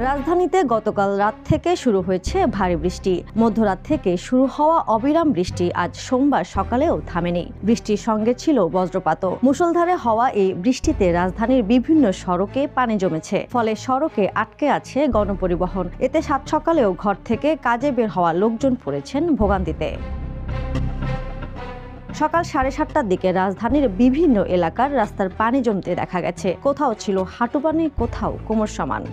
রাজধানীতে গতকাল রাত থেকে শুরু হয়েছে ভারী বৃষ্টি। মধ্যরাত থেকে শুরু হওয়া অবিরাম বৃষ্টি আজ সোমবার সকালেও থামেনি। বৃষ্টির সঙ্গে ছিল বজ্রপাতও। মুষলধারে হওয়া এই বৃষ্টিতে রাজধানীর বিভিন্ন সড়কে পানি জমেছে, ফলে সড়কে আটকে আছে গণপরিবহন। এতে সাত সকালেও ঘর থেকে কাজে বের হওয়া লোকজন পড়েছেন ভোগান্তিতে। সকাল 7:30টার দিকে রাজধানীর বিভিন্ন এলাকার রাস্তার পানি জমতে দেখা গেছে। কোথাও ছিল হাঁটু পানি, কোথাও কোমর সমান।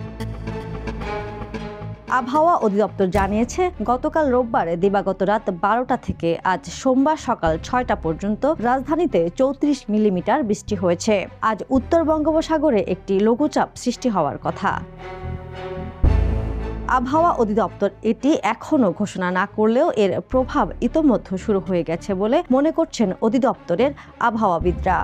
আবহাওয়া অধিদপ্তর জানিয়েছে, গতকাল রোববার দিবাগত রাত 12টা থেকে আজ সোমবার সকাল 6টা পর্যন্ত রাজধানীতে 34 মিলিমিটার বৃষ্টি হয়েছে। আজ উত্তর বঙ্গোপসাগরে একটি লঘুচাপ সৃষ্টি হওয়ার কথা। আবহাওয়া অধিদপ্তর এটি এখনও ঘোষণা না করলেও এর প্রভাব ইতোমধ্যে শুরু হয়ে গেছে বলে মনে করছেন অধিদপ্তরের আবহাওয়াবিদরা।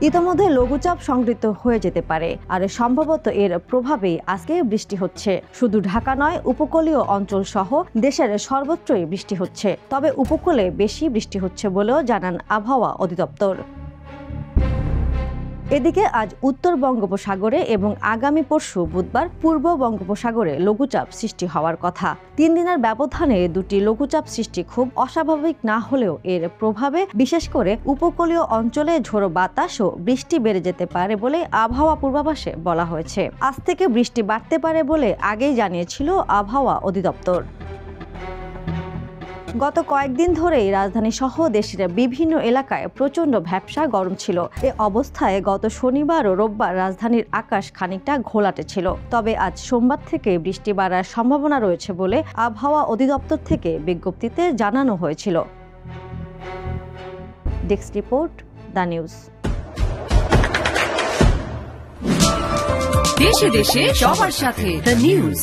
ইতোমধ্যে লঘুচাপ সংঘটিত হয়ে যেতে পারে, আর সম্ভবত এর প্রভাবেই আজকে বৃষ্টি হচ্ছে। শুধু ঢাকা নয়, উপকূলীয় অঞ্চল সহ দেশের সর্বত্রই বৃষ্টি হচ্ছে। তবে উপকূলে বেশি বৃষ্টি হচ্ছে বলেও জানান আবহাওয়া অধিদপ্তর। এদিকে আজ উত্তর বঙ্গোপসাগরে এবং আগামী পরশু বুধবার পূর্ব বঙ্গোপসাগরে লঘুচাপ সৃষ্টি হওয়ার কথা। 3 দিনের ব্যবধানে দুটি লঘুচাপ সৃষ্টি খুব অস্বাভাবিক না হলেও এর প্রভাবে বিশেষ করে উপকূলীয় অঞ্চলে ঝোড়ো বাতাস ও বৃষ্টি বেড়ে যেতে পারে বলে আবহাওয়া পূর্বাভাসে বলা হয়েছে। আজ থেকে বৃষ্টি বাড়তে পারে বলে আগেই জানিয়েছিল আবহাওয়া অধিদপ্তর। গত কয়েকদিন ধরেই রাজধানী সহ দেশের বিভিন্ন এলাকায় প্রচণ্ড ভ্যাপসা গরম ছিল। এ অবস্থায় গত শনিবার ও রোববার রাজধানীর আকাশ খানিকটা ঘোলাটে ছিল। তবে আজ সোমবার থেকে বৃষ্টি বাড়ার সম্ভাবনা রয়েছে বলে আবহাওয়া অধিদপ্তর থেকে বিজ্ঞপ্তিতে জানানো হয়েছিল। Desk report, the news. দেশে দেশে সবার সাথে, দ্য নিউজ।